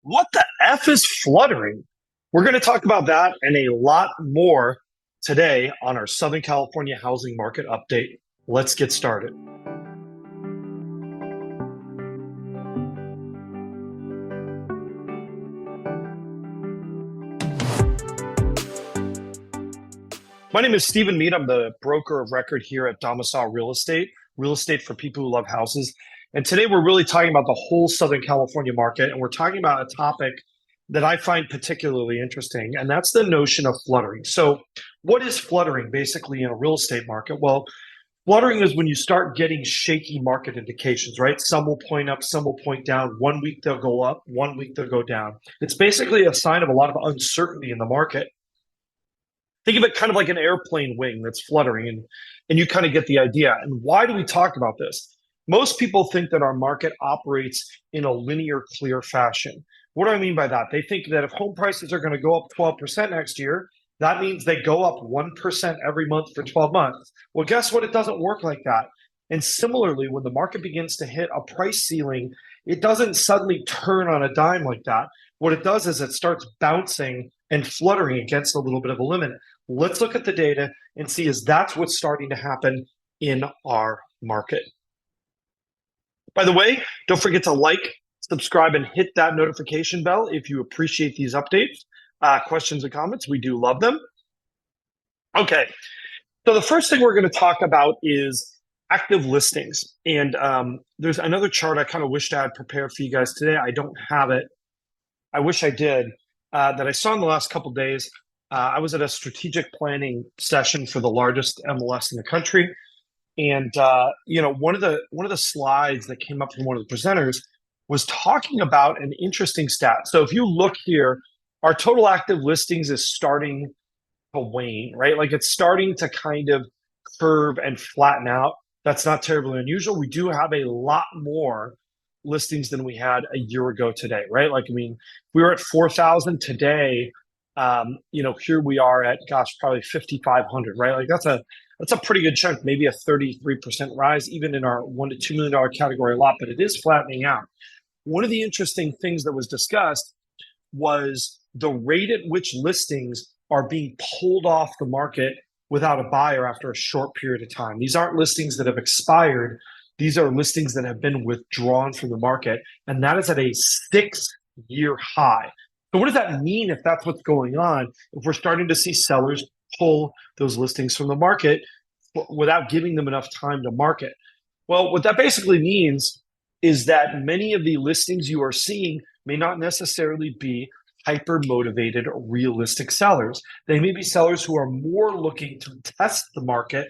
What the F is fluttering? We're going to talk about that and a lot more today on our Southern California housing market update. Let's get started. My name is Stephen Meade. I'm the broker of record here at Domicile real estate for people who love houses. And today we're really talking about the whole Southern California market. And we're talking about a topic that I find particularly interesting, and that's the notion of fluttering. So, what is fluttering basically in a real estate market? Well, fluttering is when you start getting shaky market indications, right? Some will point up, some will point down. One week they'll go up, one week they'll go down. It's basically a sign of a lot of uncertainty in the market. Think of it kind of like an airplane wing that's fluttering, and you kind of get the idea. And why do we talk about this? Most people think that our market operates in a linear, clear fashion. What do I mean by that? They think that if home prices are going to go up 12% next year, that means they go up 1% every month for 12 months. Well, guess what? It doesn't work like that. And similarly, when the market begins to hit a price ceiling, it doesn't suddenly turn on a dime like that. What it does is it starts bouncing and fluttering against a little bit of a limit. Let's look at the data and see is that's what's starting to happen in our market. By the way, don't forget to like, subscribe, and hit that notification bell if you appreciate these updates. Questions and comments, we do love them. Okay, so the first thing we're going to talk about is active listings. And there's another chart I kind of wished I had prepared for you guys today. I don't have it. I wish I did. That I saw in the last couple of days. I was at a strategic planning session for the largest MLS in the country, and one of the slides that came up from one of the presenters was talking about an interesting stat. So if you look here, our total active listings is starting to wane, right? Like it's starting to kind of curve and flatten out. That's not terribly unusual. We do have a lot more listings than we had a year ago today, right? Like, I mean, we were at 4,000 today. Here we are at, probably 5,500, right? Like that's a pretty good chunk, maybe a 33% rise, even in our $1 to $2 million category a lot, but it is flattening out. One of the interesting things that was discussed was the rate at which listings are being pulled off the market without a buyer after a short period of time. These aren't listings that have expired. These are listings that have been withdrawn from the market, and that is at a 6-year high. So what does that mean if that's what's going on? If we're starting to see sellers pull those listings from the market without giving them enough time to market? Well, what that basically means is that many of the listings you are seeing may not necessarily be hyper-motivated, realistic sellers. They may be sellers who are more looking to test the market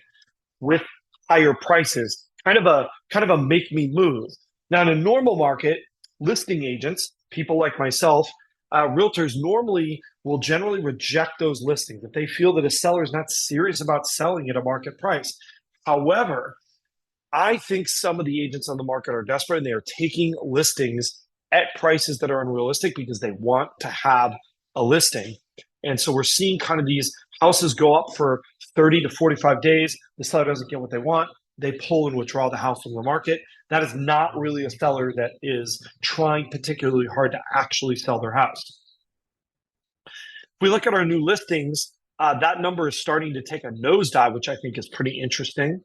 with higher prices, kind of a make me move. Now, in a normal market, listing agents, people like myself, realtors normally will generally reject those listings if they feel that a seller is not serious about selling at a market price. However, I think some of the agents on the market are desperate and they are taking listings at prices that are unrealistic because they want to have a listing. And so we're seeing kind of these houses go up for 30 to 45 days. The seller doesn't get what they want. They pull and withdraw the house from the market. That is not really a seller that is trying particularly hard to actually sell their house. If we look at our new listings, that number is starting to take a nosedive, which I think is pretty interesting.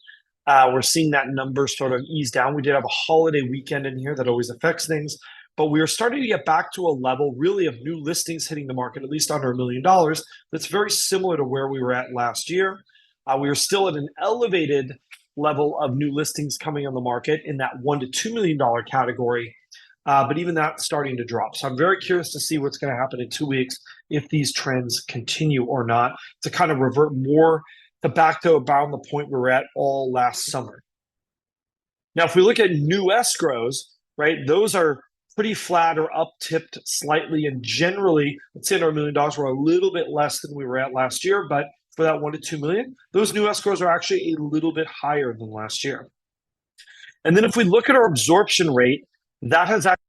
We're seeing that number sort of ease down. We did have a holiday weekend in here that always affects things, but we are starting to get back to a level really of new listings hitting the market, at least under $1 million. That's very similar to where we were at last year. We are still at an elevated level of new listings coming on the market in that $1 to $2 million category. But even that's starting to drop. So I'm very curious to see what's going to happen in 2 weeks if these trends continue or not, to kind of revert more to back to about the point we were at all last summer. Now, if we look at new escrows, right, those are pretty flat or up tipped slightly. And generally, let's say our $1 million, we're a little bit less than we were at last year. But for that 1 to 2 million, those new escrows are actually a little bit higher than last year. And then if we look at our absorption rate, that has actually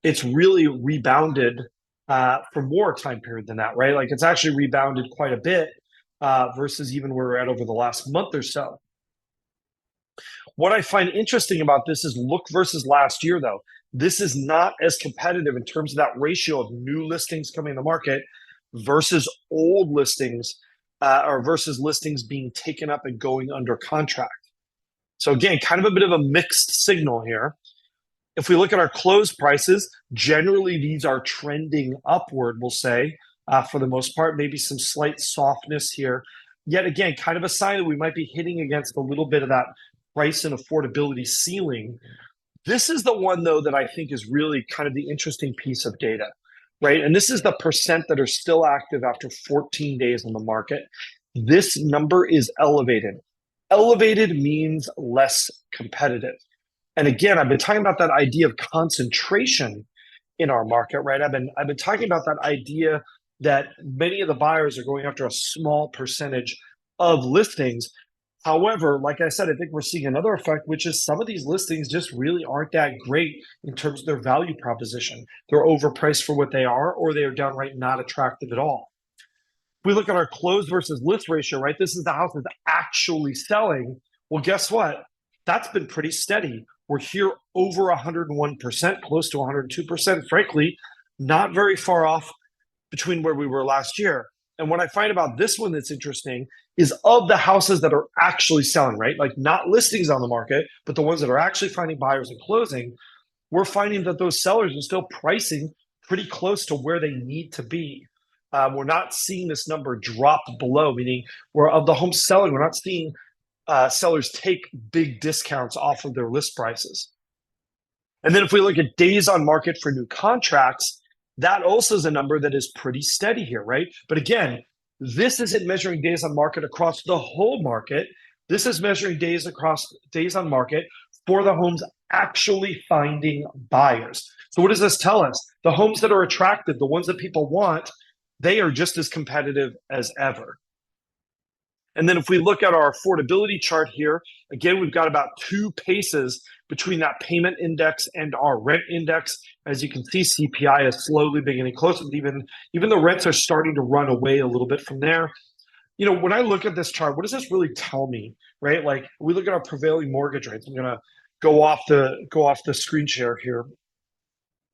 it's really rebounded for more time period than that, right? Like it's actually rebounded quite a bit versus even where we're at over the last month or so. What I find interesting about this is look versus last year, though. This is not as competitive in terms of that ratio of new listings coming to market versus old listings or versus listings being taken up and going under contract. So again, kind of a bit of a mixed signal here. If we look at our closed prices, generally these are trending upward, we'll say, for the most part, maybe some slight softness here. Yet again, kind of a sign that we might be hitting against a little bit of that price and affordability ceiling. This is the one, though, that I think is really kind of the interesting piece of data, right? And this is the percent that are still active after 14 days on the market. This number is elevated. Elevated means less competitive. And again, I've been talking about that idea of concentration in our market, right? I've been talking about that idea that many of the buyers are going after a small percentage of listings. However, like I said, I think we're seeing another effect, which is some of these listings just really aren't that great in terms of their value proposition. They're overpriced for what they are, or they are downright not attractive at all. If we look at our closed versus list ratio, right? This is the house that's actually selling. Well, guess what? That's been pretty steady. We're here over 101%, close to 102%. Frankly, not very far off between where we were last year. And what I find about this one that's interesting is of the houses that are actually selling, right? Like not listings on the market, but the ones that are actually finding buyers and closing, we're finding that those sellers are still pricing pretty close to where they need to be. We're not seeing this number drop below, meaning we're of the home selling, we're not seeing sellers take big discounts off of their list prices. And then if we look at days on market for new contracts, that also is a number that is pretty steady here, right? But again, this isn't measuring days on market across the whole market. This is measuring days on market for the homes actually finding buyers. So what does this tell us? The homes that are attractive, the ones that people want, they are just as competitive as ever. And then if we look at our affordability chart here, again, we've got about 2 paces between that payment index and our rent index. As you can see, CPI is slowly beginning closer. Even the rents are starting to run away a little bit from there. You know, when I look at this chart, what does this really tell me, right? Like we look at our prevailing mortgage rates. I'm going to go off the screen share here.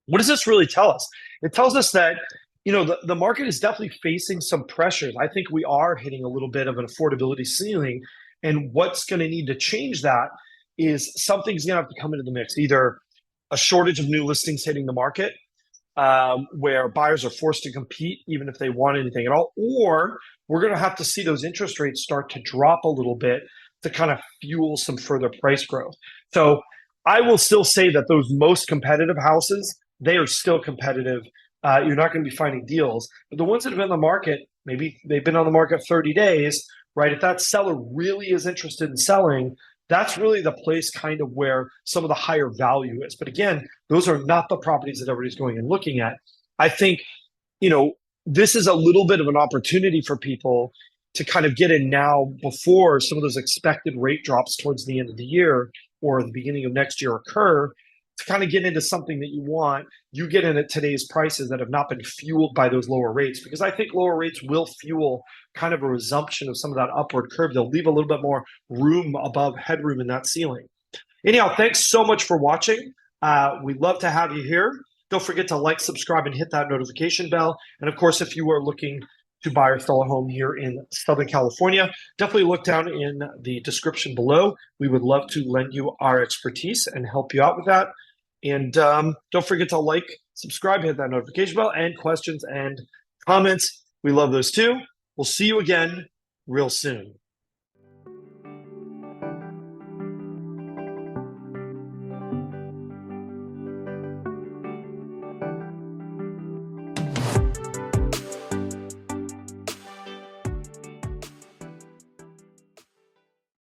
What does this really tell us? It tells us that the market is definitely facing some pressures. I think we are hitting a little bit of an affordability ceiling. And what's going to need to change that is something's going to have to come into the mix. Either a shortage of new listings hitting the market, where buyers are forced to compete even if they want anything at all, or we're going to have to see those interest rates start to drop a little bit to kind of fuel some further price growth. So I will still say that those most competitive houses, they are still competitive. You're not going to be finding deals. But the ones that have been on the market, maybe they've been on the market 30 days, right? If that seller really is interested in selling, that's really the place kind of where some of the higher value is. But again, those are not the properties that everybody's going and looking at. I think, this is a little bit of an opportunity for people to kind of get in now before some of those expected rate drops towards the end of the year or the beginning of next year occur, to kind of get into something that you want. You get in at today's prices that have not been fueled by those lower rates, because I think lower rates will fuel kind of a resumption of some of that upward curve. They'll leave a little bit more headroom in that ceiling. Anyhow, thanks so much for watching. We'd love to have you here. Don't forget to like, subscribe, and hit that notification bell. And of course, if you are looking to buy or sell a home here in Southern California, definitely look down in the description below. We would love to lend you our expertise and help you out with that. And don't forget to like, subscribe, hit that notification bell, and questions and comments. We love those too. We'll see you again real soon.